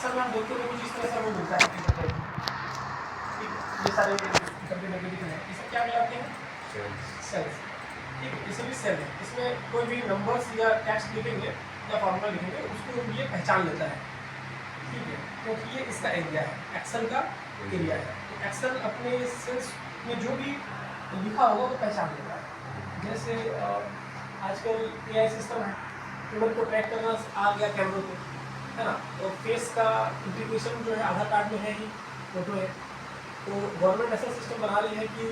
अक्सर में हम देखते हैं कुछ इस तरह से हमें मिलता है। ठीक है, ये सारे डब्बे डब्बे दिख रहे हैं, इसे क्या कहलाते हैं? सेल्स। ठीक है, इसे भी सेल है। इसमें कोई भी नंबर्स या टेक्स्ट लिखेंगे या फॉर्मूला लिखेंगे उसको ये पहचान लेता है। ठीक है, क्योंकि ये इसका एरिया है, एक्सेल का एरिया है। तो एक्सेल अपने सेल्स में जो भी लिखा होगा वो पहचान लेता है। जैसे आजकल AI सिस्टम है, ट्यूमर को ट्रैक करना आ गया कैमरों पे, है ना। और फेस का इंटीग्रेशन जो है आधार कार्ड में है ही, फोटो है। तो गवर्नमेंट ऐसा सिस्टम बना रही है कि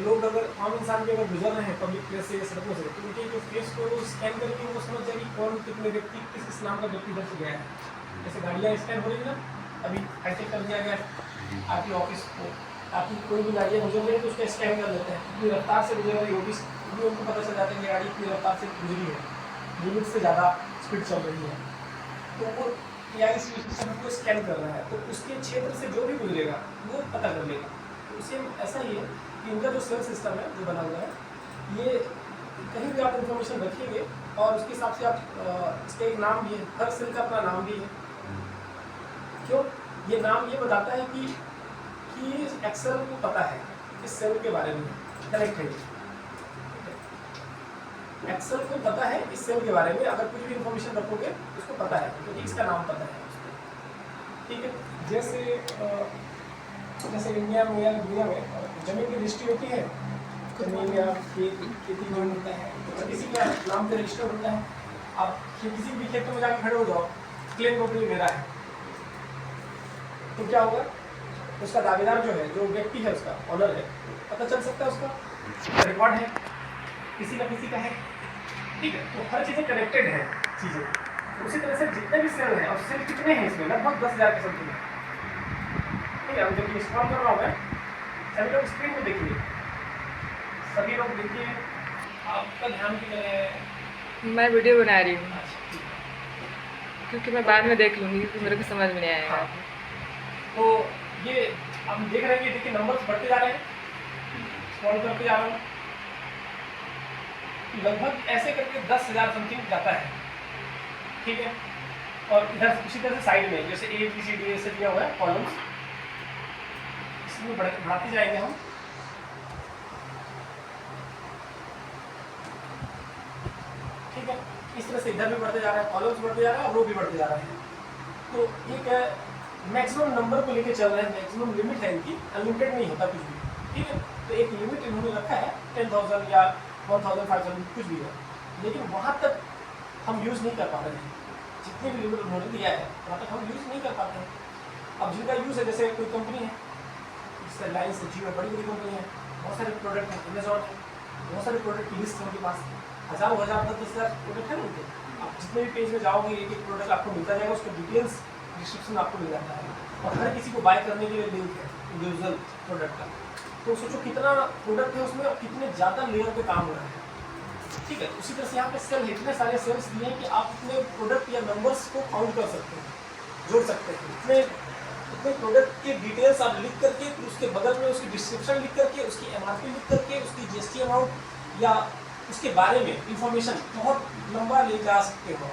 लोग अगर आम इंसान भी अगर गुजर रहे हैं पब्लिक प्लेस से या सड़कों से, तो उनके जो फेस को वो स्कैन करके वो समझ जाए कि कौन कितने व्यक्ति किस नाम का व्यक्ति इधर से गया है। जैसे गाड़ियाँ स्कैन हो रही है ना, अभी ऐसे कर दिया गया है आपकी ऑफिस को, ताकि कोई भी गाड़ियाँ गुजर रही है तो उसका स्कैन कर लेते हैं, कितनी रफ्तार से गुजर रही होगी, भी उनको पता चल जाता है कि गाड़ी इतनी रफ्तार से गुजरी है, लिमिट से ज़्यादा स्पीड चल रही है। तो वो AI सिस्टम को स्कैन कर रहा है, तो उसके क्षेत्र से जो भी गुजरेगा वो पता कर लेगा। तो उसे ऐसा ही है कि इनका जो सेल सिस्टम है जो बना हुआ है, ये कहीं भी आप इंफॉर्मेशन रखेंगे और उसके हिसाब से आप इसका एक नाम भी है, हर सेल का अपना नाम भी है। क्यों? ये नाम ये बताता है कि एक्सेल को पता है इस सेल के बारे में, करेक्ट है। एक्सेल को पता है इस सेल के बारे में, अगर कुछ भी इंफॉर्मेशन रखोगे उसको पता है क्योंकि इसका नाम पता है उसको। ठीक है, जैसे इंडिया में या दुनिया में जमीन की रजिस्ट्री होती है, जमीन या खेती जो होता है तो किसी का नाम पे रजिस्टर होता है। आप किसी भी खेत में जाकर खड़े हो जाओ, क्लेम टोटली मेरा है, तो क्या होगा? उसका दावेदार जो है, जो व्यक्ति है, उसका ऑनर है, पता चल सकता है, उसका रिकॉर्ड है, किसी ना किसी का है। ठीक है, तो हर चीज़ें कनेक्टेड है चीज़ें। उसी तरह से जितने भी सेल हैं, और सेल कितने हैं इसमें, लगभग 10,000 के समथिंग है। ठीक है, जब स्क्रॉल कर रहा हूँ मैं, सभी लोग स्क्रीन में देखिए, सभी लोग देखिए, आपका ध्यान किधर है? मैं वीडियो बना रही हूँ क्योंकि मैं बाद में देख लूँगी, क्योंकि मेरे को समझ में नहीं आएगा। हाँ। तो ये हम देख रहे हैं कि देखिए नंबर्स बढ़ते जा रहे हैं, स्क्रॉल करते जा रहा हूँ, लगभग ऐसे करके 10,000 समथिंग जाता है। ठीक है, और इधर उसी तरह से साइड में जैसे ABCD ऐसे दिया हुआ है कॉलम्स, इसमें बढ़ाते जाएंगे हम। ठीक है, इस तरह से इधर भी बढ़ते जा रहा है, कॉलम्स बढ़ते जा रहा है और रो भी बढ़ते जा रहे हैं। तो ये क्या है, मैक्सिमम नंबर को लेके चल रहे हैं, मैक्सिमम लिमिट है इनकी, अनलिमिटेड नहीं होता कुछ भी। ठीक है, तो एक लिमिट इन्होंने रखा है 10,000 या 1,500 कुछ भी है, लेकिन वहाँ तक हम यूज़ नहीं कर पा रहे हैं। जितनी भी लिमिट उन्होंने दिया है वहाँ तक हम यूज़ नहीं कर पाते हैं। अब जिनका यूज़ है, जैसे कोई कंपनी है, जैसे रिलायंस है, जियो है, बड़ी बड़ी कंपनी है, बहुत सारे प्रोडक्ट हैं, अमेजॉन है, बहुत सारे प्रोडक्ट की लिस्ट है उनके पास, हज़ारों 10,000 प्रोडक्ट है उनके। आप जितने भी पेज में जाओगे एक एक प्रोडक्ट आपको मिलता जाएगा, उसका डिटेल्स डिस्क्रिप्शन आपको मिल जाता है, और हर किसी को बाय करने के लिए लिंक है इंडिविजुअल प्रोडक्ट का। तो सोचो कितना प्रोडक्ट है उसमें और कितने ज़्यादा लेयर पे काम हो रहा है। ठीक है, उसी तरह से यहाँ पे सेल, इतने सारे सेल्स दिए हैं कि आप अपने प्रोडक्ट या नंबर्स को काउंट कर सकते हैं, जोड़ सकते हैं। इतने प्रोडक्ट के डिटेल्स आप लिख करके, फिर उसके बगल में उसकी डिस्क्रिप्शन लिख करके, उसकी MRP लिख करके, उसकी GST अमाउंट या उसके बारे में इंफॉर्मेशन बहुत लंबा ले जा सकते हो।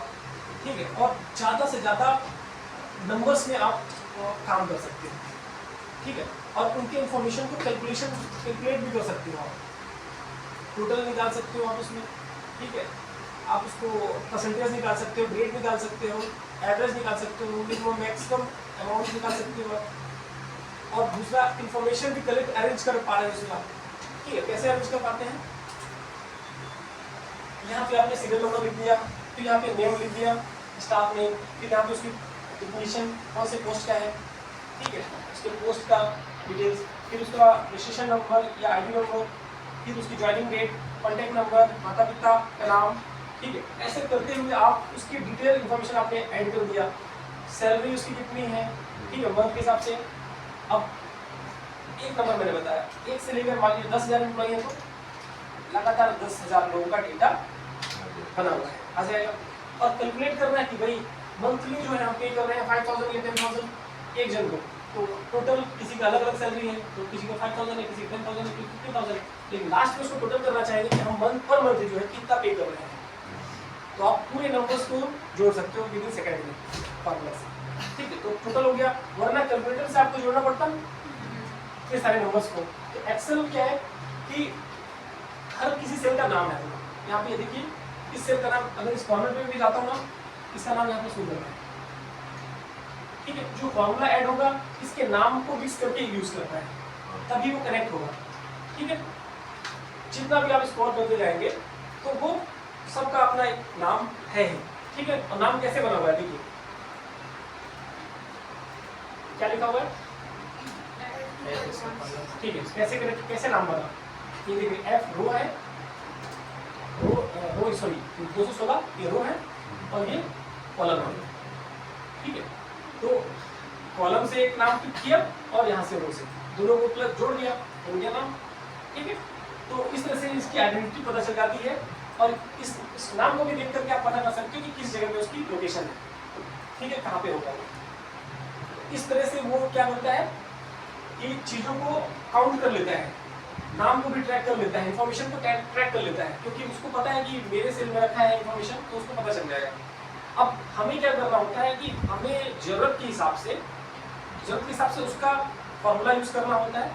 ठीक है, और ज़्यादा से ज़्यादा नंबर्स में आप काम कर सकते हो। ठीक है, और उनके इंफॉर्मेशन को कैलकुलेट भी कर सकते हो, आप टोटल निकाल सकते हो आप उसमें। ठीक है, आप उसको परसेंटेज निकाल सकते हो, ग्रेड निकाल सकते हो, एवरेज निकाल सकते हो, मिनिमम मैक्सिमम अमाउंट निकाल सकते हो, और दूसरा इंफॉर्मेशन भी कलेक्ट अरेंज कर पा रहे हो उसमें आप। ठीक है, कैसे अरेंज कर पाते हैं? यहाँ पे आपने सीरियल नंबर लिख दिया, फिर यहाँ पे नेम लिख दिया, स्टाफ नेम, फिर यहाँ पे उसकी डिफिनीशन कौन से पोस्ट का है। ठीक है, उसके पोस्ट का डिटेल्स, फिर उसका रजिस्ट्रेशन नंबर या ID नंबर, फिर उसकी ज्वाइनिंग डेट, कॉन्टैक्ट नंबर, माता पिता का नाम। ठीक है, ऐसे करते हुए आप उसकी डिटेल इन्फॉर्मेशन आपने ऐड कर दिया, सैलरी उसकी कितनी है, ठीक है, मंथ के हिसाब से। अब एक नंबर मैंने बताया, एक से लेकर मान लीजिए 10,000 एम्प्लॉई है, तो लगातार 10,000 लोगों का डेटा बना हुआ है, आ जाएगा। और कैलकुलेट करना है कि भाई मंथली जो है हम पे कर रहे हैं 5,000 या 10,000 एक जन को, तो टोटल किसी का अलग अलग सैलरी है, तो किसी का 5,000 है, किसी का 10,000 है, किसी का 15,000 है, लेकिन लास्ट में उसको टोटल करना चाहेंगे कि हम मंथ पर मंथ जो है कितना पे कर रहे हैं। तो आप पूरे नंबर्स को जोड़ सकते हो विद इन सेकंड में फॉर्मूला से। ठीक है, तो टोटल हो गया, वरना कैलकुलेटर से आपको जोड़ना पड़ता ये सारे नंबर्स को। तो एक्सेल क्या है कि हर किसी सेल का नाम है। यहाँ पे ये देखिए इस सेल का नाम, अगर इस फॉर्मेट में भी जाता हूँ ना, इसका नाम यहाँ पे शो करना है, ठीक है। जो फॉर्मूला ऐड होगा इसके नाम को मिक्स करके यूज करना है, तभी वो कनेक्ट होगा, ठीक है। जितना भी आप स्क्रॉल करते जाएंगे तो वो सबका अपना एक नाम है, ठीक है। और नाम कैसे बना हुआ है, देखिए क्या लिखा हुआ है, ठीक है। कैसे कनेक्ट, कैसे नाम बना, ये देखिए एफ रो है, रो सॉरी 216 ये रो है और ये कॉलम है, ठीक है। तो कॉलम से एक नाम पिक किया और यहाँ से रो से दोनों को प्लस जोड़ दिया, हो गया नाम, ठीक है। तो इस तरह से इसकी आइडेंटिटी पता चल जाती है और इस नाम को भी देख करके आप पता कर सकते हो कि किस जगह पे उसकी लोकेशन है, ठीक है, कहाँ पे होगा वो। इस तरह से वो क्या करता है कि चीज़ों को काउंट कर लेता है, नाम को भी ट्रैक कर लेता है, इन्फॉर्मेशन को ट्रैक कर लेता है, क्योंकि उसको पता है कि मेरे सेल में रखा है इन्फॉर्मेशन, तो उसको पता चल जाएगा। अब हमें क्या करना होता है कि हमें जरूरत के हिसाब से उसका फॉर्मूला यूज करना होता है,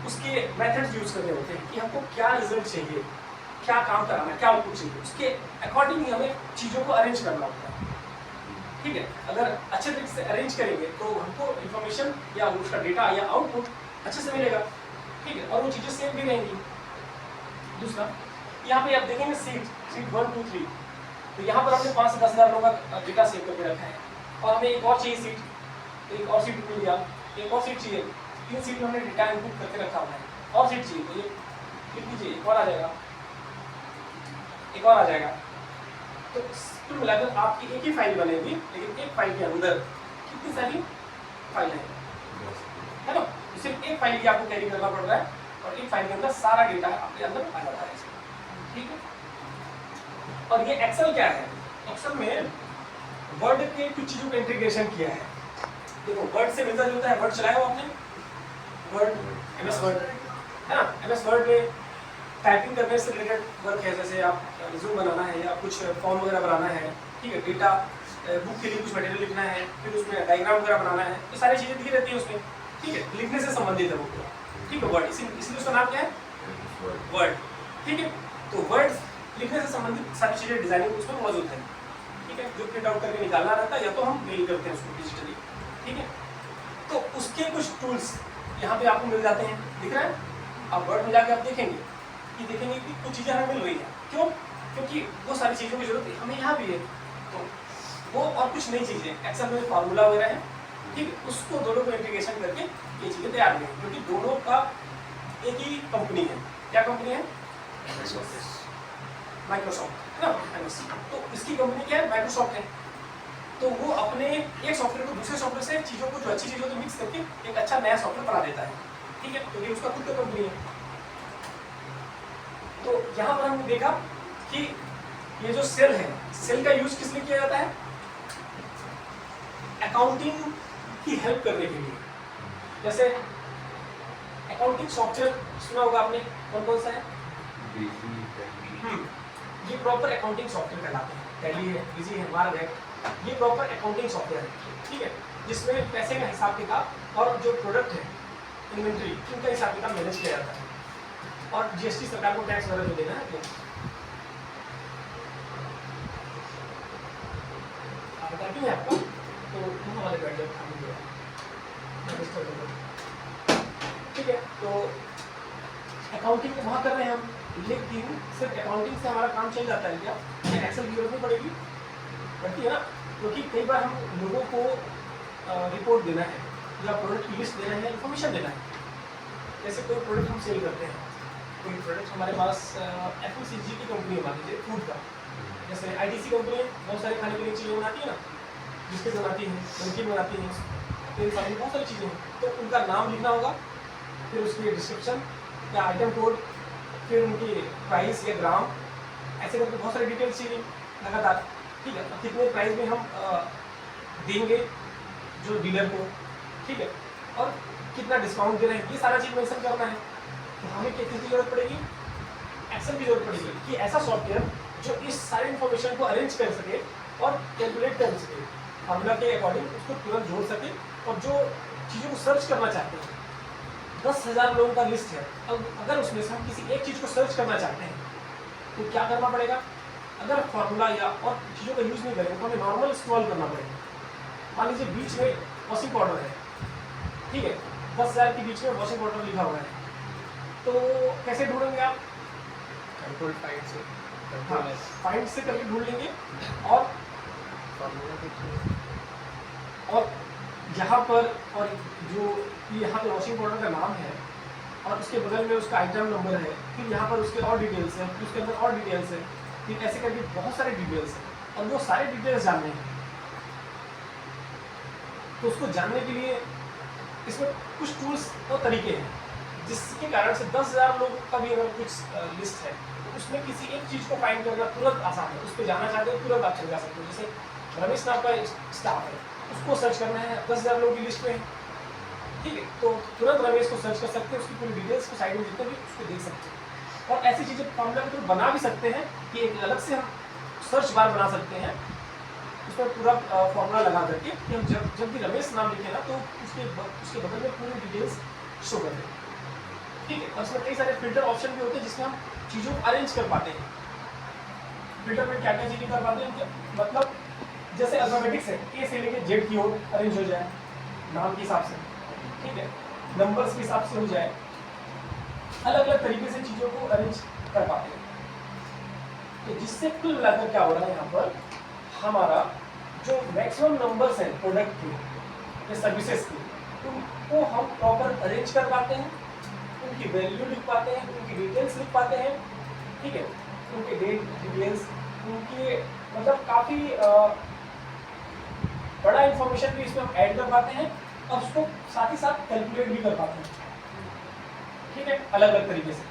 उसके मेथड्स यूज करने होते हैं कि हमको क्या रिजल्ट चाहिए, क्या काम कराना है, क्या आउटपुट चाहिए, उसके अकॉर्डिंग ही हमें चीज़ों को अरेंज करना होता है, ठीक है। अगर अच्छे तरीके से अरेंज करेंगे तो हमको इन्फॉर्मेशन या उसका डेटा या आउटपुट अच्छे से मिलेगा, ठीक है, और वो चीज़ें सेम भी रहेंगी। दूसरा, यहाँ पे आप देखेंगे सीट 1 2 3, तो यहाँ पर हमने 5 से 10 हज़ार लोगों का डेटा सेव करके रखा है, और हमें एक और चाहिए सीट, तो एक और सीट मिल गया, एक और सीट चाहिए, 3 सीट में हमने डेटा इनपुट करके रखा हुआ है, और सीट चाहिए तो ये लिख लीजिए, एक और आ जाएगा, एक और आ जाएगा। तो कुल मिलाकर आपकी एक ही फाइल बनेगी, लेकिन एक फाइल के अंदर कितनी सारी फाइल है ना, सिर्फ एक फाइल की आपको कैरी करना पड़ रहा है और एक फाइल के अंदर सारा डेटा आपके अंदर आ जाता है, ठीक है। और ये एक्सेल क्या है, एक्सेल में वर्ड के कुछ चीज़ों का इंटीग्रेशन किया है। देखो वर्ड से मिलता जुलता है, वर्ड चलाया हो आपने, वर्ड MS वर्ड है ना, MS वर्ड में टाइपिंग करने से रिलेटेड वर्क है, जैसे आप रिज्यूम बनाना है या कुछ फॉर्म वगैरह बनाना है, ठीक है, डेटा बुक के लिए कुछ मटेरियल लिखना है, फिर उसमें डायग्राम वगैरह बनाना है, तो सारी चीज़ें दिखी रहती है उसमें, ठीक है, लिखने से संबंधित है वो, ठीक है। वर्ड इसलिए उसका नाम क्या है, वर्ड, ठीक है। तो वर्ड लिखने से संबंधित सारी चीज़ें डिजाइनिंग उसमें मौजूद है, ठीक है, जो प्रिंट आउट करके निकालना रहता है या तो हम मेल करते हैं उसको डिजिटली, ठीक है। तो उसके कुछ टूल्स यहाँ पे आपको मिल जाते हैं, दिख रहा है। आप वर्ड में जाके आप देखेंगे कि कुछ चीज़ें हमें मिल रही हैं, क्यों, क्योंकि वो सारी चीज़ों की जरूरत हमें यहाँ भी है, तो वो और कुछ नई चीज़ें एक्सेल में फार्मूला वगैरह है, ठीक है, उसको दोनों को इंटीग्रेशन करके ये चीज़ें तैयार हुई हैं, क्योंकि दोनों का एक ही कंपनी है। क्या कंपनी है, माइक्रोसॉफ्ट है ना, तो इसकी कंपनी क्या है, माइक्रोसॉफ्ट है। तो वो अपने एक सॉफ्टवेयर को दूसरे सॉफ्टवेयर से चीज़ों को, जो अच्छी चीज़ों को मिक्स करके एक अच्छा नया सॉफ्टवेयर बना देता है, ठीक है, क्योंकि उसका खुद का कंपनी है। तो यहाँ पर हमने देखा कि ये जो सेल है, सेल का यूज किस लिए किया जाता है, अकाउंटिंग की हेल्प करने के लिए। जैसे अकाउंटिंग सॉफ्टवेयर सुना होगा आपने, कौन कौन सा है, ये प्रॉपर अकाउंटिंग सॉफ्टवेयर कहलाते हैं, टैली है, बिजी है, मार्ग है, ये प्रॉपर अकाउंटिंग सॉफ्टवेयर है, ठीक है, जिसमें पैसे का हिसाब किताब और जो प्रोडक्ट है, इन्वेंट्री, इनका हिसाब किताब मैनेज किया जाता है, और GST सरकार को टैक्स वगैरह जो देना है, बताती है आपको, तो दोनों वाले बैठ जाए, ठीक है। तो अकाउंटिंग तो वहाँ कर रहे हैं हम, लेकिन सिर्फ अकाउंटिंग से हमारा काम चल जाता है क्या, एक्सेल की जरूरत नहीं पड़ेगी, पड़ती है ना, क्योंकि कई बार हम लोगों को रिपोर्ट देना है या प्रोडक्ट की लिस्ट देना है, इन्फॉर्मेशन देना है। जैसे कोई प्रोडक्ट हम सेल करते हैं, कोई प्रोडक्ट हमारे पास FMCG की कंपनी है, मान लीजिए फूड का, जैसे ITC कंपनी है, बहुत सारे खाने पीने की चीज़ें बनाती है ना, बिस्किट बनाती है, नमकीन बनाती है, तो इन सारी बहुत सारी चीज़ें हैं, तो उनका नाम लिखना होगा, फिर उसकी डिस्क्रिप्शन या आइटम कोड, फिर उनकी प्राइस या ग्राम, ऐसे करके बहुत सारी डिटेल्स चाहिए लगातार, ठीक है। कितने प्राइस में हम देंगे जो डीलर को, ठीक है, और कितना डिस्काउंट दे रहे हैं, ये सारा चीज़ मेंशन करना है। तो हमें कितनी की जरूरत पड़ेगी, एक्सेल की जरूरत पड़ेगी, कि ऐसा सॉफ्टवेयर जो इस सारी इन्फॉर्मेशन को अरेंज कर सके और कैलकुलेट कर सके, फार्मूला के अकॉर्डिंग उसको तुरंत जोड़ सके और जो चीज़ों को सर्च करना चाहते हैं, 10,000 लोगों का लिस्ट है, अब अगर उसमें से हम किसी एक चीज़ को सर्च करना चाहते हैं तो क्या करना पड़ेगा? अगर फार्मूला या और चीज़ों का यूज़ नहीं करेंगे तो हमें नॉर्मल स्क्रॉल करना पड़ेगा। मान लीजिए बीच में वॉशिंग पाउडर है, ठीक है, 10,000 के बीच में वॉशिंग पाउडर लिखा हुआ है, तो कैसे ढूंढेंगे आप? कंट्रोल फाइंड से हाँ, कंट्रोल एस फाइंड से करके ढूंढ लेंगे और फार्मूला के थ्रू यहाँ पर और जो यहाँ पे वॉशिंग पाउडर का नाम है और उसके बगल में उसका आइटम नंबर है, फिर यहाँ पर उसके और डिटेल्स हैं, फिर उसके अंदर और डिटेल्स है, फिर ऐसे करके बहुत सारे डिटेल्स हैं और वो सारे डिटेल्स जानने हैं। तो उसको जानने के लिए इसमें कुछ टूल्स और तरीके हैं जिसके कारण से 10,000 लोग का भी अगर कुछ लिस्ट है तो उसमें किसी एक चीज़ को फाइंड करना तुरंत आसान है। उस पर जाना चाहते हो तुरंत आप चले जा सकते हो। जैसे रमेश नाम का स्टाफ है, उसको सर्च करना है 10,000 लोगों की लिस्ट में, ठीक है, तो तुरंत रमेश को सर्च कर सकते हैं, उसकी पूरी डिटेल्स को साइड में जितने भी उसको देख सकते हैं। और ऐसी चीज़ें फॉर्मूला के थ्रू बना भी सकते हैं कि एक अलग से हम सर्च बार बना सकते हैं, उसमें पूरा फॉर्मूला लगा करके कि हम जब भी रमेश नाम लिखे ना तो उसके बगल में पूरी डिटेल्स शो कर दें, ठीक है। और इसमें कई सारे फिल्टर ऑप्शन भी होते हैं जिसमें हम चीज़ों को अरेंज कर पाते हैं। फिल्टर में क्या क्या चीज़ें कर पाते हैं, मतलब जैसे अल्फाबेटिक्स है, ए से लेके जेड की ओर अरेंज हो जाए नाम के हिसाब से, ठीक है, नंबर्स के हिसाब से हो जाए, अलग अलग तरीके से चीज़ों को अरेंज कर पाते हैं। तो जिससे कुल मिलाकर क्या हो रहा है, यहाँ पर हमारा जो मैक्सिमम नंबर्स हैं प्रोडक्ट के या सर्विसेज के, उनको हम प्रॉपर अरेंज कर पाते हैं, उनकी वैल्यू लिख पाते हैं, उनकी डिटेल्स लिख पाते हैं, ठीक है, उनके डेट डिटेल्स, उनके मतलब काफ़ी बड़ा इंफॉर्मेशन भी इसमें हम ऐड कर पाते हैं और उसको साथ ही साथ कैलकुलेट भी कर पाते हैं, ठीक है, अलग अलग तरीके से।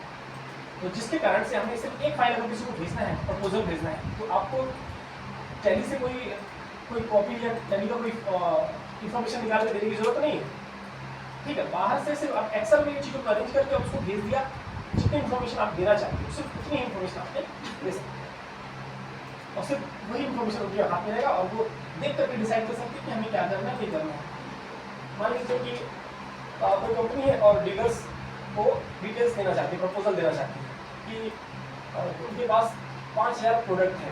तो जिसके कारण से हमें सिर्फ एक फाइल अगर किसी को भेजना है, प्रपोजल भेजना है, तो आपको टैली से कोई कॉपी या टैली का कोई इंफॉर्मेशन निकाल कर देने की जरूरत नहीं है, ठीक है। बाहर से सिर्फ आप एक्सेल में ये चीज़ों को अरेंज करके उसको भेज दिया, जितनी इन्फॉर्मेशन आप देना चाहते हो सिर्फ उतनी इन्फॉर्मेशन आपने दे सकते हैं और सिर्फ वही इन्फॉर्मेशन उनके हाथ में रहेगा और वो देख करके डिसाइड कर सकते हैं कि हमें क्या करना है, नहीं करना है। मान लीजिए कि कोई कंपनी है और डीलर्स को डिटेल्स देना चाहती है, प्रपोजल देना चाहती है कि उनके पास 5,000 प्रोडक्ट है,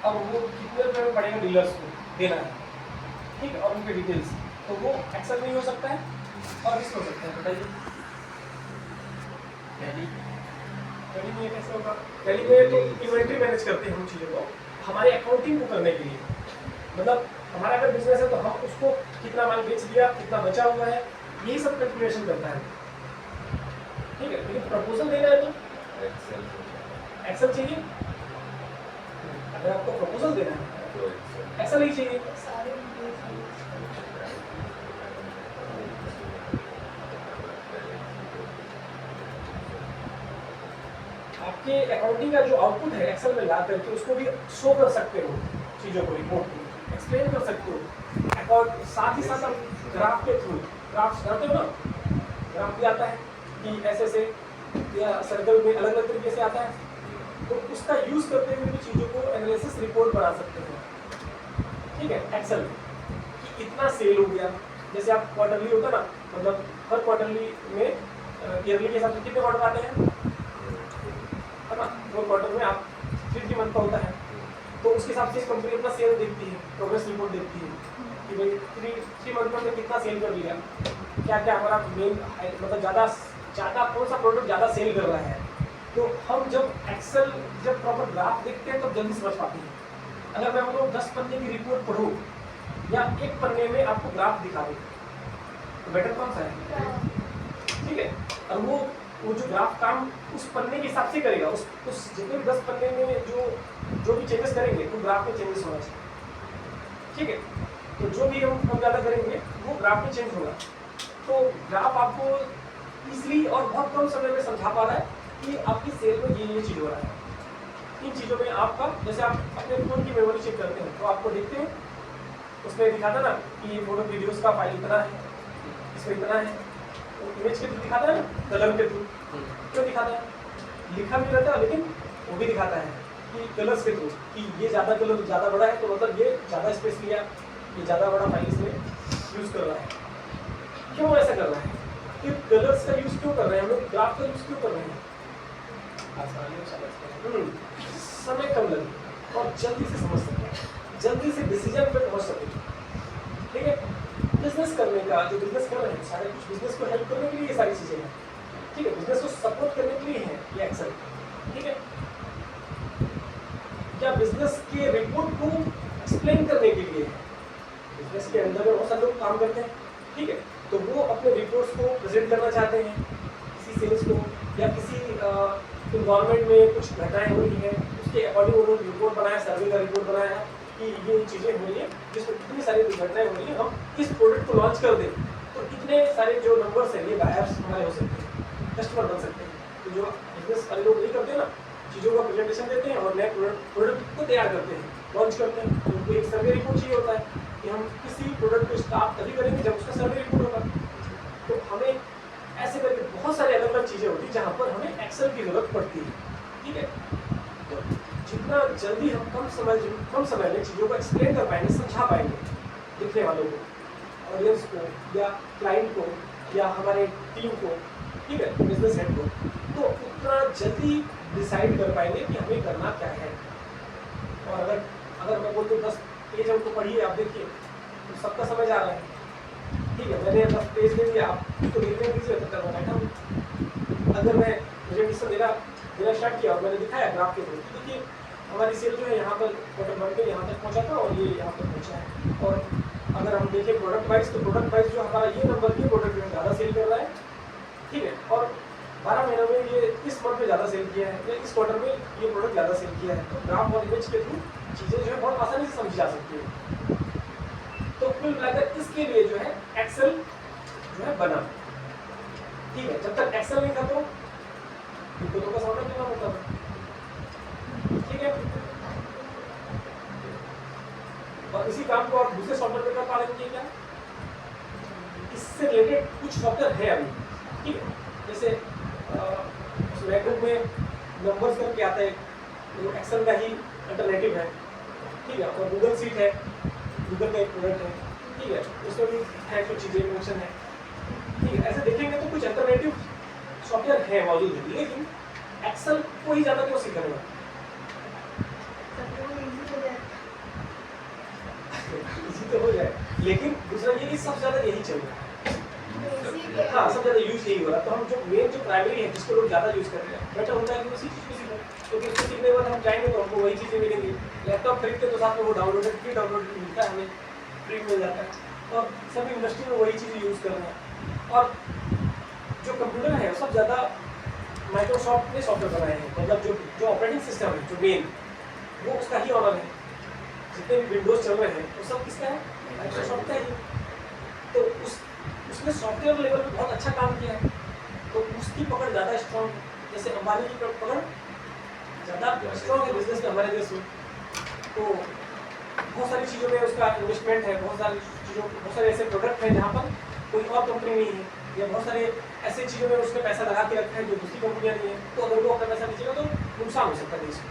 अब वो कितने रुपये में पड़ेगा डीलर्स को देना है, ठीक है, और उनके डिटेल्स, तो वो एक्सेल में ही हो सकता है और किस हो सकता है, बताइए। टैली में कैसे होगा? टैली में तो इन्वेंट्री मैनेज करते हैं हम चीज़ों को हमारे अकाउंटिंग को करने के लिए, मतलब हमारा अगर बिजनेस है तो हम उसको कितना माल बेच दिया, कितना बचा हुआ है, यही सब कैलकुलेशन करता है, ठीक है। लेकिन प्रपोजल देना है तो एक्सेल चाहिए, अगर आपको प्रपोजल देना है तो एक्सेल ही चाहिए। आपके अकाउंटिंग का जो आउटपुट है एक्सेल में ला करके उसको भी शो कर सकते हो, चीज़ों को रिपोर्ट को एक्सप्लेन कर सकते हो, और साथ ही साथ आप ग्राफ के थ्रू ग्राफ्स करते हो ना, ग्राफ भी आता है कि ऐसे से या सर्कल में अलग अलग तरीके से आता है, तो उसका यूज़ करते हुए भी चीज़ों को एनालिसिस रिपोर्ट बना सकते हो, ठीक है, एक्सेल में कि इतना सेल हो गया। जैसे आप क्वार्टरली होता ना, मतलब हर क्वार्टरली में ईयरली के हिसाब से कितने क्वार्टर आते हैं, है ना, 2 क्वार्टर में आप 3 मंथ का होता है, तो उसके हिसाब से कंपनी अपना सेल देखती है, प्रोग्रेस रिपोर्ट देखती है कि भाई 3 मंथ में हमने कितना सेल कर लिया, क्या क्या हमारा मेन मतलब ज़्यादा कौन सा प्रोडक्ट ज़्यादा सेल कर रहा है। तो हम जब एक्सेल जब प्रॉपर ग्राफ देखते हैं तब जल्दी समझ पाते हैं। अगर मैं बोलूँ 10 पन्ने की रिपोर्ट पढ़ूँ या एक पन्ने में आपको ग्राफ दिखा दूँ तो बेटर कौन सा है, ठीक है। और वो जो ग्राफ काम उस पन्ने के हिसाब से करेगा, उस जितने भी 10 पन्ने में जो भी चेंजेस करेंगे तो ग्राफ में चेंजेस होना चाहिए, ठीक है। तो जो भी हम ज़्यादा करेंगे वो ग्राफ में चेंज होगा। तो ग्राफ आपको ईजिली और बहुत कम समय में समझा पा रहा है कि आपकी सेल में ये चीज़ हो रहा है। इन चीज़ों में आपका, जैसे आप अपने फ़ोन की मेमोरी चेक करते हैं तो आपको देखते हैं उसमें दिखाता ना कि ये फोटो वीडियोज़ का फाइल इतना है, इसमें इतना है, तो इमेज के थ्रू दिखाता है ना, कलर के थ्रू क्यों दिखाता है, लिखा भी रहता है लेकिन वो भी दिखाता है कि कलर्स के थ्रू कि ये ज़्यादा कलर ज़्यादा बड़ा है तो मतलब ये ज़्यादा स्पेस लिया, ये ज़्यादा बड़ा फाइल इसमें यूज़ कर रहा है। क्यों ऐसा कर रहा है? कि कलर्स का यूज़ क्यों कर रहे हैं हम लोग, ग्राफ का यूज़ क्यों कर रहे हैं? आसानी से समझते हैं। समय कम लगे और जल्दी से समझ सके, जल्दी से डिसीजन पे पहुंच सके। ठीक है, बिजनेस करने का जो बिजनेस कर रहे हैं सारे कुछ बिजनेस को हेल्प करने के लिए ये सारी चीज़ें हैं। ठीक है, बिजनेस को सपोर्ट करने के लिए है ये एक्सेल। ठीक है, क्या बिजनेस के रिपोर्ट को एक्सप्लेन करने के लिए है। बिजनेस के अंदर में बहुत सारे लोग काम करते हैं। ठीक है, तो वो अपने रिपोर्ट्स को प्रेजेंट करना चाहते हैं किसी सेल्स को या किसी इन्वायरमेंट में कुछ घटनाएं हो रही हैं, उसके अकॉर्डिंग उन्होंने रिपोर्ट बनाया, सर्वे का रिपोर्ट बनाया कि ये चीज़ें हो रही हैं जिसमें कितनी सारी दुर्घटनाएं हो रही हैं, हम इस प्रोडक्ट को लॉन्च कर दें तो कितने सारे जो नंबर्स हैं ये बायर्स हमारे हो सकते हैं, कस्टमर बन सकते हैं। तो जो बिजनेस वाले लोग नहीं करते ना, चीज़ों का प्रेजेंटेशन देते हैं और नए प्रोडक्ट को तैयार करते हैं, लॉन्च करते हैं। तो उनको एक सर्वे रिपोर्ट चाहिए होता है कि हम किसी प्रोडक्ट को स्टार्ट तभी करेंगे जब उसका सर्वे रिपोर्ट होगा। तो हमें ऐसे करके बहुत सारी अलग अलग चीज़ें होती हैं जहाँ पर हमें एक्सेल की ज़रूरत पड़ती है। ठीक है, तो जितना जल्दी हम कम समय में चीज़ों को एक्सप्लेन कर पाएंगे, समझा पाएंगे दिखने वालों को, ऑडियंस को या क्लाइंट को या हमारे टीम को, ठीक है, बिजनेस हेड को, तो उतना जल्दी डिसाइड कर पाएंगे कि हमें करना क्या है। और अगर मैं बोलूँ 10 पेज हमको पढ़िए, आप देखिए तो सबका समझ आ रहा है। ठीक है, मैंने 10 पेज दे दिया, आप तो देखने दीजिए तब तक मैं बैठा हूँ। अगर मैं प्रेजेंटेशन देना स्टार्ट किया और मैंने दिखाया ग्राफ के थ्रू, देखिए हमारी सेल जो है यहाँ पर क्वार्टर वन पे यहाँ तक पहुँचा था और ये यहाँ तक पहुँचा है। और अगर हम देखें प्रोडक्ट वाइज, तो प्रोडक्ट वाइज जो हमारा ये नंबर ये प्रोडक्ट में ज़्यादा सेल कर रहा है। ठीक है, और 12 महीनों में ये इस मंथ में ज़्यादा सेल किया है या इस क्वार्टर में ये प्रोडक्ट ज़्यादा सेल किया है। तो ग्राफ और इमेज के थ्रू चीज़ें जो है बहुत आसानी से समझी जा सकती है। तो कुल मिलाकर इसके लिए जो है एक्सेल जो है बना। ठीक है, जब तक एक्सेल नहीं था तो दिक्कतों का सामना करना होता था। ठीक है, और इसी काम को आप दूसरे सॉफ्टवेयर पे कर पा रहे हैं क्या? इससे रिलेटेड कुछ सॉफ्टवेयर है अभी। ठीक है, जैसे मैकबुक में नंबर्स करके आता है, वो एक्सेल का ही अल्टरनेटिव है। ठीक है, और गूगल सीट है, गूगल का एक प्रोडक्ट है। ठीक है, उसमें भी है कुछ चीज़ें फंक्शन है। ठीक है, ऐसे देखेंगे तो कुछ अल्टरनेटिव सॉफ्टवेयर है मौजूद है, लेकिन एक्सेल को ही ज़्यादा क्यों सीखना है? इजी तो हो जाए, लेकिन दूसरा ये कि सबसे ज़्यादा यही चल रहा है। हाँ, सबसे ज़्यादा यूज यही हो रहा है। तो हम जो मेन जो प्राइमरी है जिसको लोग ज़्यादा यूज़ कर रहे हैं, बेटर होता है कि उसी चीज़ को सीखें। क्योंकि उसको सीखने के बाद हम चाहेंगे तो हमको वही चीज़ें मिलेंगी। लैपटॉप खरीदते तो साथ में वो डाउनलोडेड फ्री डाउनलोड मिलता है, हमें फ्री मिल जाता है। और सभी इंडस्ट्री में वही चीज़ें यूज़ कर रहे हैं। और जो कंप्यूटर है सब ज़्यादा माइक्रोसॉफ्ट ने सॉफ्टवेयर बनाए हैं, मतलब जो ऑपरेटिंग सिस्टम है जो मेन, वो उसका ही ऑनर है। जितने भी विंडोज चल रहे हैं वो सब किसका है? माइक्रोसॉफ्ट का ही। तो उसने सॉफ्टवेयर लेवल पे बहुत अच्छा काम किया है, तो उसकी पकड़ ज़्यादा स्ट्रॉन्ग है। जैसे अंबानी की पकड़ ज़्यादा स्ट्रॉन्ग है बिजनेस में हमारे देश में। तो बहुत सारी चीज़ों में उसका इन्वेस्टमेंट है, बहुत सारे ऐसे प्रोडक्ट हैं जहाँ पर कोई और कंपनी नहीं है, या बहुत सारे ऐसे चीज़ों में उसने पैसा लगा के रखा है जो दूसरी कंपनियाँ नहीं है। तो अगर वो अपना पैसा लीजिएगा तो नुकसान हो सकता है देश में।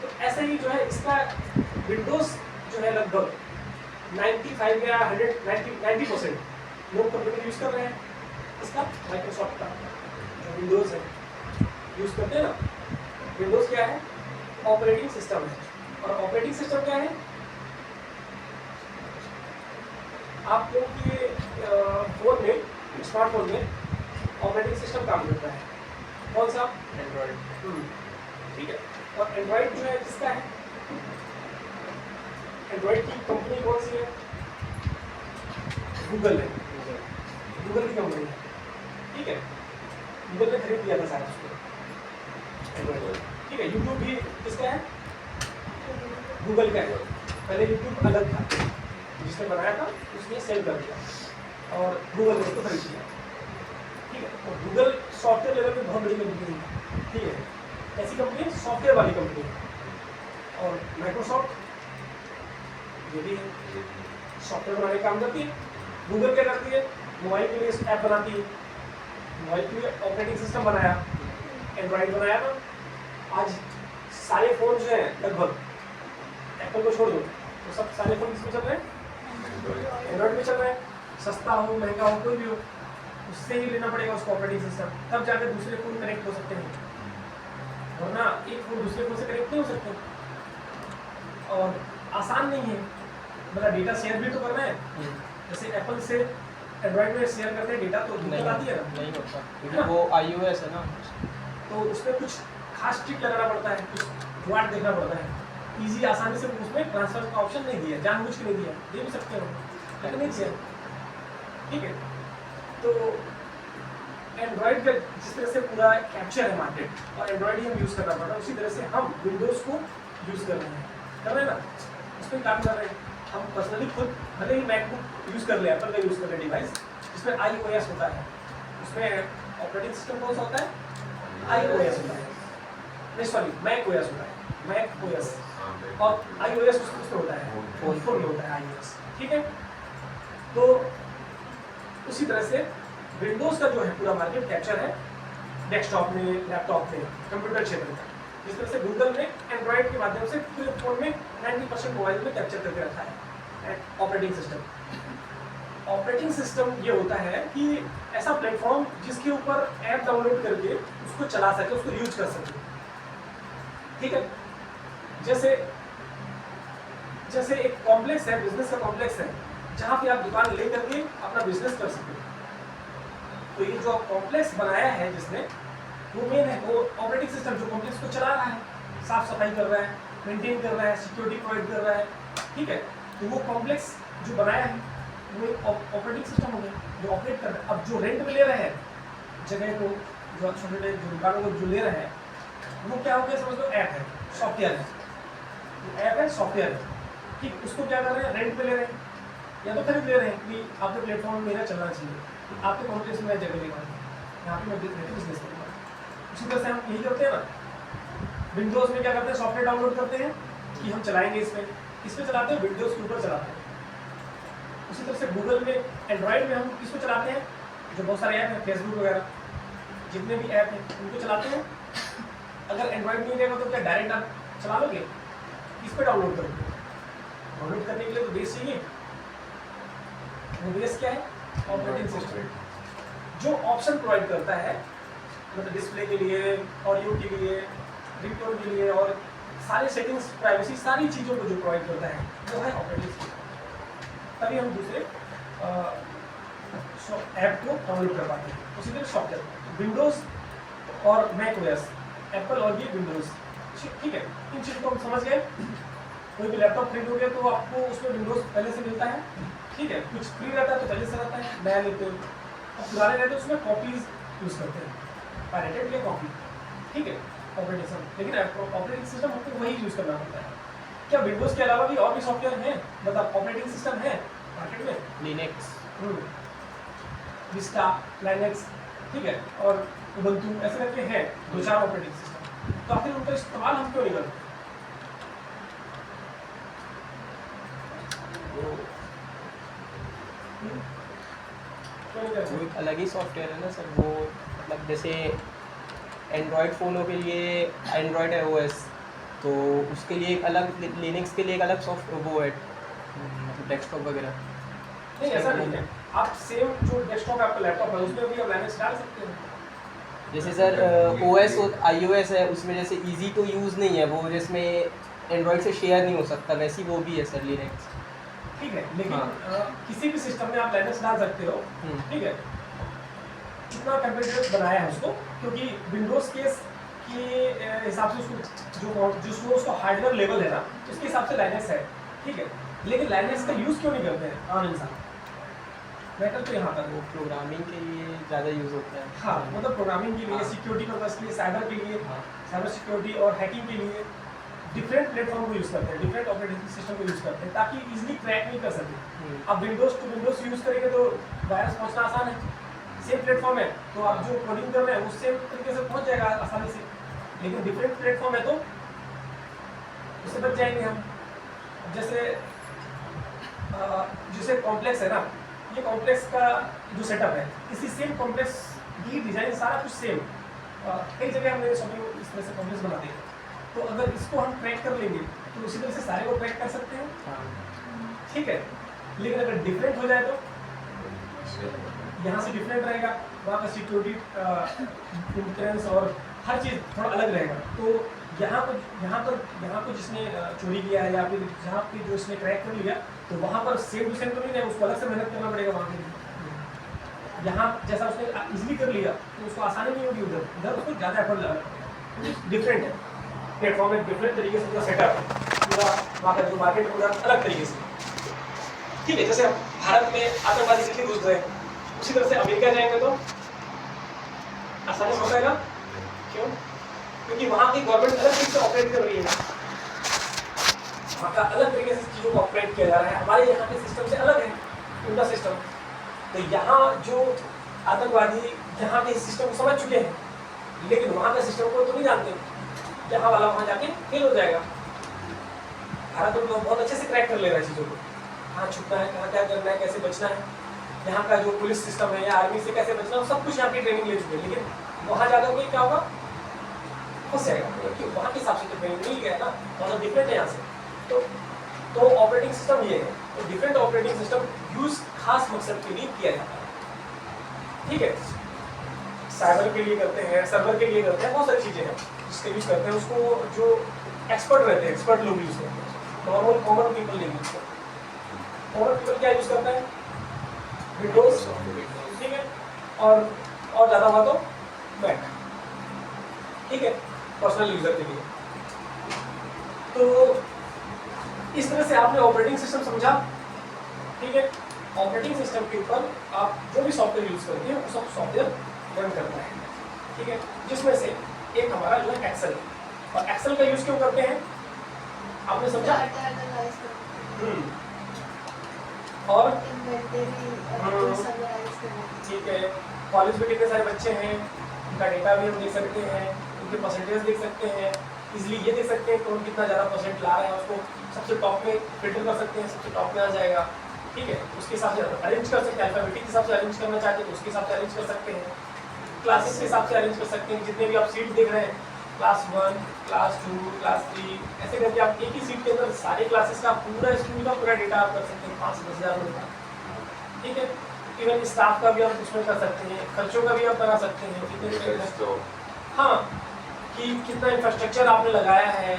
तो ऐसे ही जो है इसका विंडोज़ जो है लगभग 95 या 90% लोग कंप्यूटर यूज़ कर रहे हैं। इसका माइक्रोसॉफ्ट का जो विंडोज़ है यूज़ करते हैं ना, विंडोज़ क्या है? ऑपरेटिंग सिस्टम है। और ऑपरेटिंग सिस्टम क्या है? आप लोग के फ़ोन में, स्मार्टफोन में ऑपरेटिंग सिस्टम काम करता है। कौन सा? एंड्रॉइड। ठीक है, और एंड्रॉइड जो है किसका है? एंड्रॉइड की कंपनी कौन सी है? गूगल है, गूगल की कंपनी है। ठीक है, गूगल ने खरीद लिया था सारा उसको एंड्रॉइड। ठीक है, यूट्यूब भी किसका है? गूगल का है। पहले यूट्यूब अलग था, जिसने बनाया था उसने सेल कर दिया और गूगल ने उसको खरीद लिया। ठीक है, तो गूगल सॉफ्टवेयर लेवल पे बहुत बड़ी कंपनी है। ठीक है, ऐसी कंपनी सॉफ्टवेयर वाली कंपनी है। और माइक्रोसॉफ्ट ये भी है, सॉफ्टवेयर बनाने का काम करती है। गूगल क्या करती है? मोबाइल के लिए ऐप बनाती है, मोबाइल के लिए ऑपरेटिंग सिस्टम बनाया, एंड्रॉइड बनाया ना। आज सारे फ़ोन जो हैं लगभग, एप्पल को छोड़ दो तो सब सारे फ़ोन किसमें चल रहे हैं? एंड्रॉइड में चल रहा है, सस्ता हो महंगा हो कोई भी हो, उससे ही लेना पड़ेगा उसको ऑपरेटिंग सिस्टम, तब जाकर दूसरे फ़ोन कनेक्ट हो सकते हैं, वरना एक फ़ोन दूसरे फ़ोन से कनेक्ट नहीं हो सकते। और आसान नहीं है, मतलब डेटा शेयर भी तो करना है, जैसे एप्पल से एंड्रॉइड में शेयर करते हैं डेटा तो दिक्कत आती है ना, नहीं होता क्योंकि वो iOS है ना। तो उसमें कुछ खास ट्रिक लगाना पड़ता है, कुछ जुगाड़ देखना पड़ता है। इजी आसानी से उसमें ट्रांसफर का ऑप्शन नहीं दिया, जानबूझ के नहीं दिया, दे भी सकते हो लेकिन नहीं दिया, ठीक है। तो एंड्रॉइड का जिस तरह से पूरा कैप्चर है मार्केट और एंड्रॉइड ही हम यूज़ करना पड़ता है, उसी तरह से हम विंडोज़ को यूज़ कर रहे हैं ना, उसमें काम कर रहे हैं। हम पर्सनली खुद भले ही मैकबुक यूज़ कर ले, एप्पल का यूज़ कर ले डिवाइस जिसमें iOS होता है, उसमें ऑपरेटिंग सिस्टम कौन सा होता है, iOS होता है, नहीं सॉरी macOS होता है, macOS और iOS उसमें होता है, फोन में होता है iOS, ठीक है। तो उसी तरह से विंडोज़ का जो है पूरा मार्केट कैप्चर है डेस्कटॉप में, लैपटॉप में, कंप्यूटर क्षेत्र में, जिस तरह से गूगल ने एंड्रॉइड के माध्यम से पूरे फोन में 90% मोबाइल में कैप्चर करके रखा है ऑपरेटिंग सिस्टम। ऑपरेटिंग सिस्टम ये होता है कि ऐसा प्लेटफॉर्म जिसके ऊपर ऐप डाउनलोड करके उसको चला सके, उसको यूज कर सके, ठीक है। जैसे एक कॉम्प्लेक्स है, बिजनेस का कॉम्प्लेक्स है, जहाँ पे आप दुकान ले करके अपना बिजनेस कर सके। तो ये जो कॉम्प्लेक्स बनाया है जिसने, वो मेन है, वो ऑपरेटिंग सिस्टम जो कॉम्प्लेक्स को चला रहा है, साफ सफाई कर रहा है, मेंटेन कर रहा है, सिक्योरिटी प्रोवाइड कर रहा है, ठीक है। तो वो कॉम्प्लेक्स जो बनाया है वो एक ऑपरेटिंग सिस्टम हो गया जो ऑपरेट कर रहा है। अब जो रेंट में ले रहे हैं जगह को, जो छोटे छोटे दुकानों को जो ले रहे हैं, वो क्या हो गया समझ लो, ऐप है, सॉफ्टवेयर है, ऐप है, सॉफ्टवेयर है, ठीक। उसको क्या कर रहे हैं, रेंट पे ले रहे हैं या तो खरीद ले रहे हैं कि आपके प्लेटफॉर्म मेरा चलना चाहिए, आपके कॉम्प्लेक्स में जगह लेगा, यहाँ पे मैं बिजनेस करूँगा। उसी तरह से हम यही करते हैं ना, विंडोज़ में क्या करते हैं, सॉफ्टवेयर डाउनलोड करते हैं कि हम चलाएंगे इस पे चलाते हैं, विंडोज़ के ऊपर चलाते हैं। उसी तरह से गूगल में, एंड्रॉइड में हम किसको चलाते हैं, जो बहुत सारे ऐप हैं, फेसबुक वगैरह जितने भी ऐप हैं उनको चलाते हैं। अगर एंड्रॉइड नहीं रहेगा तो क्या डायरेक्ट आप चला लोगे, इस पर डाउनलोड करोगे। डाउनलोड करने के लिए तो बेस चाहिए, वो बेस क्या है, ऑपरेटिंग सिस्टम, जो ऑप्शन प्रोवाइड करता है, मतलब डिस्प्ले के लिए, ऑडियो के लिए, रिंगटोन के लिए और सारे सेटिंग्स, प्राइवेसी, सारी चीज़ों को जो प्रोवाइड करता है वो है ऑपरेटिंग सिस्टम। तभी हम दूसरे ऐप को डाउनलोड कर पाते हैं। उसी तरह सॉफ्टवेयर, विंडोज़ और macOS, एप्पल और ये विंडोज़, ठीक है। इन चीज़ों को हम समझ गए। कोई भी लैपटॉप खरीदोगे तो आपको उसमें विंडोज़ पहले से मिलता है, ठीक है। कुछ फ्री रहता है तो पहले से रहता है, नया लेते हो, और पुराने रहते हैं उसमें कॉपीज़ यूज़ करते हैं, पायरेटेड या कॉपी, ठीक है, ऑपरेटिंग सिस्टम। लेकिन ऑपरेटिंग सिस्टम हमको वही यूज़ करना पड़ता है। क्या विंडोज़ के अलावा भी और भी सॉफ्टवेयर हैं, मतलब ऑपरेटिंग सिस्टम है मार्केट में, लिनक्स, विस्टा, लाइनक्स, ठीक है, और उबंटू, ऐसे करके हैं 2-4 ऑपरेटिंग सिस्टम। तो आखिर उनका इस्तेमाल हम क्यों नहीं करते? वो एक अलग ही सॉफ्टवेयर है ना सर। वो मतलब जैसे एंड्रॉयड फ़ोनों के लिए एंड्रॉयड iOS, तो उसके लिए एक अलग, लिनक्स के लिए एक अलग सॉफ्टवेयर वो है, मतलब डेस्कटॉप वगैरह। नहीं ऐसा नहीं है, आप सेम जो डेस्कटॉप आपका लैपटॉप है उसमें भी आप लाइनक्स डाल सकते हो। जैसे सर OS और iOS है, उसमें जैसे इजी टू यूज़ नहीं है वो, जिसमें एंड्रॉयड से शेयर नहीं हो सकता, वैसी वो भी है सर लिनक्स, ठीक है। लेकिन हाँ। किसी भी सिस्टम में आप लाइनक्स डाल सकते हो, ठीक है। इतना कंप्यूटर बनाया है उसको क्योंकि विंडोज़ केस के हिसाब से उसको जो उसका हार्डवेयर लेवल है ना, उसके हिसाब से लाइनक्स है, ठीक है। लेकिन लाइनक्स का यूज़ क्यों नहीं करते हैं आम इंसान? मैटर तो यहाँ पर वो प्रोग्रामिंग के लिए ज़्यादा यूज़ होता है। हाँ, मतलब प्रोग्रामिंग के लिए, हाँ। सिक्योरिटी पर्पस के लिए, साइबर के लिए, हाँ। साइबर सिक्योरिटी और हैकिंग के लिए डिफरेंट प्लेटफॉर्म को यूज़ करते हैं, डिफरेंट ऑपरेटिंग सिस्टम को यूज़ करते हैं ताकि इजीली क्रैक नहीं कर सके। अब विंडोज़ टू विंडोज़ यूज़ करेंगे तो वायरस पहुँचना आसान है, सेम प्लेटफॉर्म है तो आप जो कोडिंग कर रहे हैं उससे तरीके से पहुँच जाएगा आसानी से। लेकिन डिफरेंट प्लेटफॉर्म है तो उससे बच जाएंगे हम। जैसे कॉम्प्लेक्स है ना, ये कॉम्प्लेक्स का जो सेटअप है, इसी सेम कॉम्प्लेक्स की डिज़ाइन सारा कुछ सेम, कई जगह हमने शॉपिंग इस तरह से कॉम्प्लेक्स बना दिए। तो अगर इसको हम क्रैक कर लेंगे तो उसी तरह से सारे को क्रैक कर सकते हैं, ठीक है। लेकिन अगर डिफरेंट हो जाए तो यहाँ से डिफरेंट रहेगा, वहाँ का सिक्योरिटी इंश्योरेंस और हर चीज़ थोड़ा अलग रहेगा। तो यहाँ पर जिसने चोरी किया है या फिर जहाँ पे जो इसने क्रैक कर लिया, तो वहाँ पर सेम टू सेम तो नहीं रहेगा, उसको अलग से मेहनत करना पड़ेगा वहाँ के लिए। यहाँ जैसा उसने इजीली कर लिया तो उसको आसानी नहीं होगी, उधर उसको ज़्यादा एफर्ट लगाना पड़ेगा। डिफरेंट है प्लेटफॉर्म, एक डिफरेंट तरीके से पूरा सेटअप, पूरा वहाँ का जो मार्केट पूरा अलग तरीके से। ठीक है, जैसे भारत में आतंकवादी कितने घुस रहे हैं, उसी तरह से अमेरिका जाएंगे तो आसानी से हो पाएगा। क्यों? क्योंकि वहाँ की गवर्नमेंट अलग तरीके से ऑपरेट कर रही है, वहाँ का अलग तरीके से चीज़ों को ऑपरेट किया जा रहा है। हमारे यहाँ के सिस्टम से अलग है उनका सिस्टम। तो यहाँ जो आतंकवादी यहाँ के सिस्टम को समझ चुके हैं, लेकिन वहाँ के सिस्टम को तो नहीं जानते, यहाँ वाला वहाँ जाके फेल हो जाएगा। भारत में बहुत अच्छे से क्रैक कर ले रहा है चीज़ों को, कहाँ छुपना है, कहाँ क्या करना है, कैसे बचना है, यहाँ का जो पुलिस सिस्टम है या आर्मी से कैसे बचना है, सब कुछ यहाँ की ट्रेनिंग ले चुके हैं। लेकिन वहाँ ज़्यादा कोई क्या होगा, फंस जाएगा, क्योंकि वहाँ के हिसाब से तो ट्रेनिंग मिल गया है ना, बहुत डिफरेंट है यहाँ से। तो ऑपरेटिंग सिस्टम ये है। तो डिफरेंट ऑपरेटिंग सिस्टम यूज खास मकसद के लिए किया जाता है। ठीक है, साइबर के लिए करते हैं, सर्वर के लिए करते हैं, बहुत सारी चीज़ें हैं जिसके यूज करते हैं। उसको जो एक्सपर्ट रहते हैं, एक्सपर्ट लोग यूज करते हैं, नॉर्मल कॉमन पीपल नहीं यूज करते। कॉमन पीपल क्या यूज करता है, विंडोज, ठीक है, और ज़्यादा हुआ तो मैक, ठीक है, पर्सनल यूजर के लिए। तो इस तरह से आपने ऑपरेटिंग सिस्टम समझा। ठीक है, ऑपरेटिंग सिस्टम के ऊपर आप जो भी सॉफ्टवेयर यूज करते हैं वो सब सॉफ्टवेयर रन करता है। ठीक है, जिसमें से एक हमारा जो है एक्सेल, और एक्सेल का यूज क्यों करते हैं आपने समझा? और ठीक है, कॉलेज में कितने सारे बच्चे हैं, उनका डेटा भी हम देख सकते हैं, उनके परसेंटेज देख सकते हैं, इजीली ये देख सकते हैं कौन कितना ज़्यादा परसेंट ला रहा है, उसको सबसे टॉप में फिल्टर कर सकते हैं, सबसे टॉप में आ जाएगा। ठीक है, उसके हिसाब से अरेंज कर सकते हैं, अल्फाबेटिक के हिसाब से अरेंज करना चाहते हैं तो उसके हिसाब से अरेंज कर सकते हैं, क्लासेस के हिसाब से अरेंज कर सकते हैं। जितने भी आप सीट देख रहे हैं, क्लास 1, क्लास 2, क्लास 3, ऐसे करके आप एक ही सीट के अंदर सारे क्लासेस का पूरा स्कूल का पूरा डेटा आप कर सकते हैं 5 से 10 हज़ार लोगों का। ठीक है, इवन स्टाफ का भी आप उसमें कर सकते हैं, खर्चों का भी आप बना सकते हैं, कितने हाँ कि कितना इंफ्रास्ट्रक्चर आपने लगाया है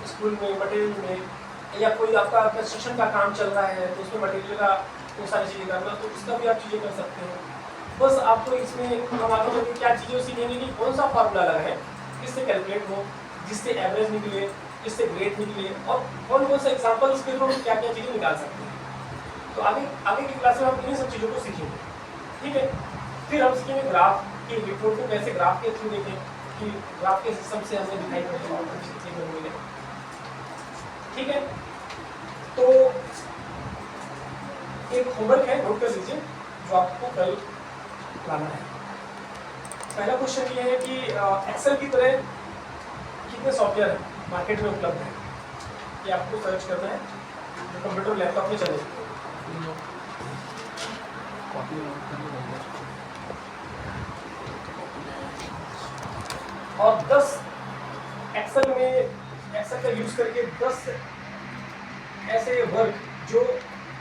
स्कूल में, मटेरियल में, या कोई आपका कंस्ट्रक्शन का काम चल रहा है तो उसमें मटेरियल का वो सारी चीज़ें करना, तो उसका भी आप चीज़ें कर सकते हैं। बस आपको इसमें हम आगे चल के क्या चीज़ें सीखेंगे कि कौन सा फार्मूला लगा है जिससे कैलकुलेट हो, जिससे एवरेज निकले, जिससे ग्रेड निकले, और कौन कौन से एग्जाम्पल्स के थ्रू क्या क्या चीज़ें निकाल सकते हैं। तो आगे की क्लास में हम इन्हीं सब चीज़ों को सीखेंगे। ठीक है, फिर हम सीखेंगे ग्राफ की रिपोर्ट को कैसे ग्राफ के थ्रू देखें कि ग्राफ के सिस्टम से हमें दिखाई पड़ेगा। ठीक है, तो एक होमवर्क है, नोट कर लीजिए, जो आपको कल लाना है। पहला क्वेश्चन ये है कि एक्सेल की तरह कितने सॉफ्टवेयर मार्केट में उपलब्ध है, ये आपको सर्च करना है जो कंप्यूटर लैपटॉप में चले। और 10 एक्सेल का यूज करके 10 ऐसे वर्क जो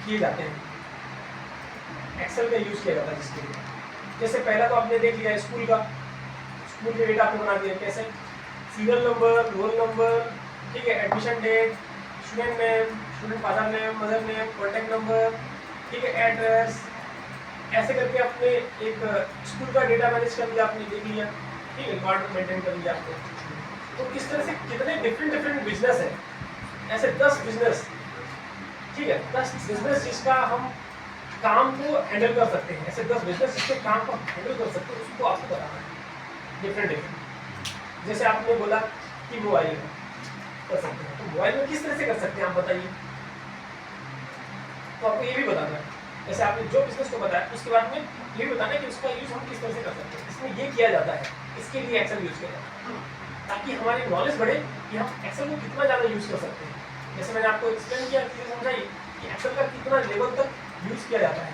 किए जाते हैं, एक्सेल का यूज किया जाता है जिसके लिए। जैसे पहला तो आपने देख लिया स्कूल के डेटा आपने बना दिया, कैसे सीरियल नंबर, रोल नंबर, ठीक है, admission date, student name, student father name, mother name, contact number, ठीक है, एड्रेस, ऐसे करके आपने एक स्कूल का डेटा मैनेज कर लिया, आपने देख लिया, ठीक है, रिकॉर्ड मेंटेन कर लिया आपने। तो किस तरह से कितने डिफरेंट बिजनेस है, ऐसे 10 बिजनेस, ठीक है, 10 बिजनेस जिसका हम काम को हैंडल कर सकते हैं, ऐसे 10 बिजनेस जिसके काम को हैंडल कर सकते हैं, उसको आपको बताना है डिफरेंट। जैसे आपने बोला कि मोबाइल कर सकते हैं, तो मोबाइल में किस तरह से कर सकते हैं आप बताइए। तो आपको ये भी बताना है, जैसे आपने जो बिजनेस को बताया उसके बाद में ये भी बताना है कि उसका यूज हम किस तरह से कर सकते हैं, इसमें ये किया जाता है, इसके लिए एक्सेल यूज किया जाता है, ताकि हमारी नॉलेज बढ़े कि हम एक्सेल को कितना ज़्यादा यूज कर सकते हैं। जैसे मैंने आपको एक्सप्लेन किया, चीज़ें समझाई कि एक्सेल का कितना लेवल तक यूज किया जाता है,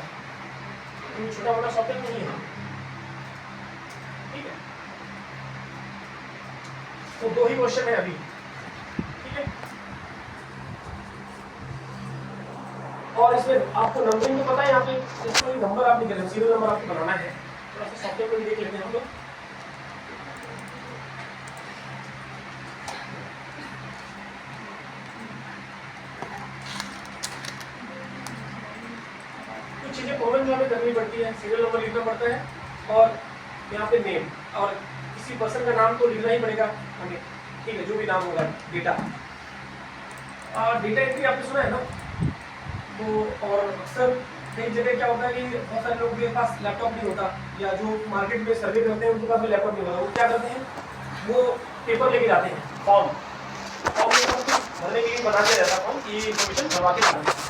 तो छोटा मोटा सॉफ्टवेयर नहीं है। ठीक है, तो 2 ही क्वेश्चन है अभी, ठीक है, और इस इसमें आपको नंबरिंग तो पता है, यहाँ पे इसमें नंबर आप लिख रहे हैं, सीरियल नंबर आपको बनाना है। थोड़ा सा सॉफ्टवेयर में भी देख लेते हैं हम लोग। कुछ चीज़ें कॉमन जो हमें करनी पड़ती है, सीरियल नंबर लिखना पड़ता है और यहाँ पे नेम, और किसी पर्सन का नाम तो लिखना ही पड़ेगा हमें, ठीक है, जो भी नाम होगा। डेटा और डेटा एंट्री आपने सुना है ना, तो और अक्सर कई जगह क्या होता है कि बहुत सारे लोगों के पास लैपटॉप नहीं होता, या जो मार्केट में सर्वे करते हैं उनके पास भी लैपटॉप नहीं होता, वो क्या करते हैं, वो पेपर लेके जाते हैं, फॉर्म भरने के लिए बनाते रहता फॉर्म की इन्फॉर्मेशन भरवा के लाते हैं।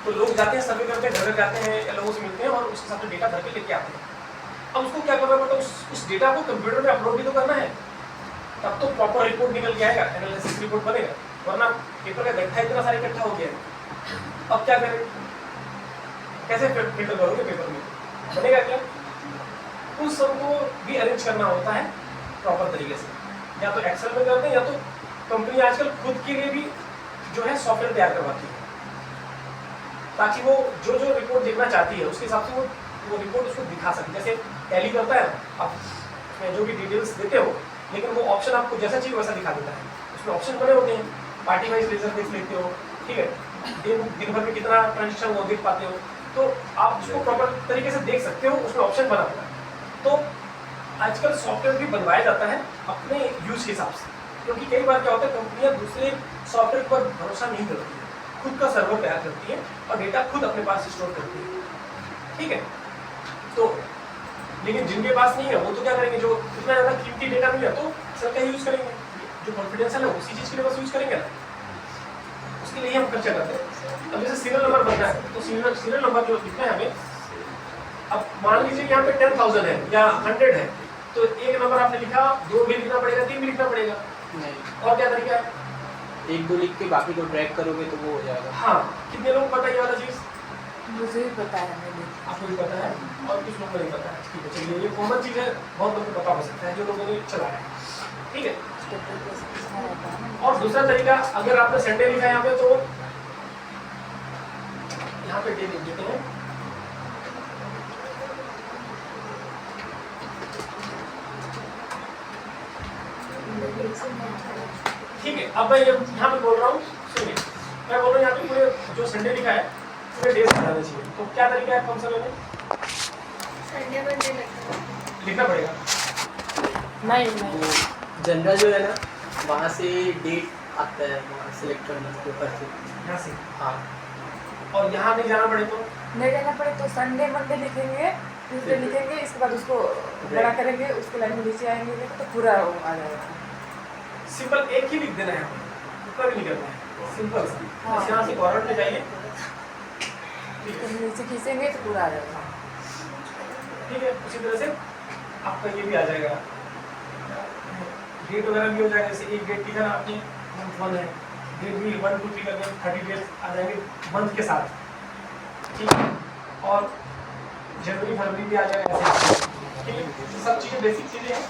तो लोग जाते हैं, सर्वे करते हैं, घर घर जाते हैं या लोगों से मिलते हैं और उसके साथ डेटा भर के लेके आते हैं। अब उसको क्या करना पड़ता है, उस डेटा को कंप्यूटर में अपलोड भी तो करना है, तब तो प्रॉपर रिपोर्ट निकल के आएगा, एनालिसिस रिपोर्ट बनेगा, वरना पेपर का गड्ढा इतना सारा इकट्ठा हो गया है। अब क्या करें, कैसे फिल्टर करोगे पेपर में, बनेगा क्या? उस सबको भी अरेंज करना होता है प्रॉपर तरीके से, या तो एक्सेल में करते हैं या तो कंपनी आजकल खुद के लिए भी जो है सॉफ्टवेयर तैयार करवाती है, ताकि वो जो जो रिपोर्ट देखना चाहती है उसके हिसाब से वो रिपोर्ट उसको दिखा सके। जैसे टैली करता है, आप उसमें जो भी डिटेल्स देते हो, लेकिन वो ऑप्शन आपको जैसा चाहिए वैसा दिखा देता है। उसमें ऑप्शन बने होते हैं, पार्टी वाइज रिजल्ट देख लेते हो, ठीक है, दिन भर में कितना ट्रांजेक्शन वो देख पाते हो, तो आप उसको प्रॉपर तरीके से देख सकते हो, उसमें ऑप्शन बना हुआ है। तो आजकल सॉफ्टवेयर भी बनवाया जाता है अपने यूज के हिसाब से, क्योंकि कई बार क्या होता है, कंपनियां दूसरे सॉफ्टवेयर पर भरोसा नहीं करती है, खुद का सर्वर तैयार करती है और डेटा खुद अपने पास स्टोर करती है, ठीक है। तो लेकिन जिनके पास नहीं है वो तो क्या करेंगे, जो इतना ज़्यादा कीमती डेटा नहीं है तो सर का यूज़ करेंगे, जो कॉन्फिडेंशियल है उसी चीज़ के लिए बस यूज़ करेंगे ना, उसके लिए हम खर्चा करते हैं। अब जैसे सीरियल नंबर बनना है तो सीरियल नंबर जो लिखना है हमें, अब मान लीजिए कि यहाँ पे 10,000 है या 100 है, तो एक नंबर आपने लिखा, 2 भी लिखना पड़ेगा, 3 भी लिखना पड़ेगा, नहीं, और क्या तरीका है, 1-2 लिख के बाकी को ड्रैग करोगे तो वो हो जाएगा। हाँ, कितने लोग पता है ये वाला चीज़? मुझे ही पता है, मैंने आपको भी पता है और कुछ लोगों को नहीं पता है, ठीक है, चलिए ये कॉमन चीज़ है, बहुत लोगों को पता हो सकता है जो लोगों ने चलाया है, ठीक है। और दूसरा तरीका, अगर आपने संडे लिखा है यहाँ पे, तो यहाँ पे डे लिख देते हैं, ठीक है। अब मैं यहाँ पे बोल रहा हूँ, सुनिए, मैं बोल रहा हूँ यहाँ पे पूरे जो संडे लिखा है पूरे डेज आ जाना चाहिए, तो क्या तरीका है, कौन सा लेने, संडे मंडे लिखना पड़ेगा। नहीं वो जनरल जो है ना, वहाँ से डेट आता है, वहाँ सेलेक्ट करना पेपर से, यहाँ से, हाँ। और यहाँ नहीं जाना पड़े तो नहीं जाना पड़े तो संडे मंडे लिखेंगे, ट्यूसडे लिखेंगे, इसके बाद उसको बड़ा करेंगे, उसके लाइन में नीचे आएंगे तो पूरा आ जाएगा। सिंपल एक ही लिख देना है, उतना भी नहीं करना है, सिंपल सा, बस यहाँ से कॉर्नर पे जाइए, ठीक है, नीचे खींचेंगे तो पूरा आ जाएगा। ठीक है। उसी तरह से आपका ये भी आ जाएगा, डेट वगैरह भी हो जाएगा, जैसे एक डेट लिखा ना आपने, मंथ 1 है, डेट भी 1 2 3 करके 30 डेज आ जाएंगे मंथ के साथ, ठीक है, और जनवरी फरवरी भी आ जाएगा ऐसे, ठीक है। सब चीज़ें बेसिक चीज़ें हैं।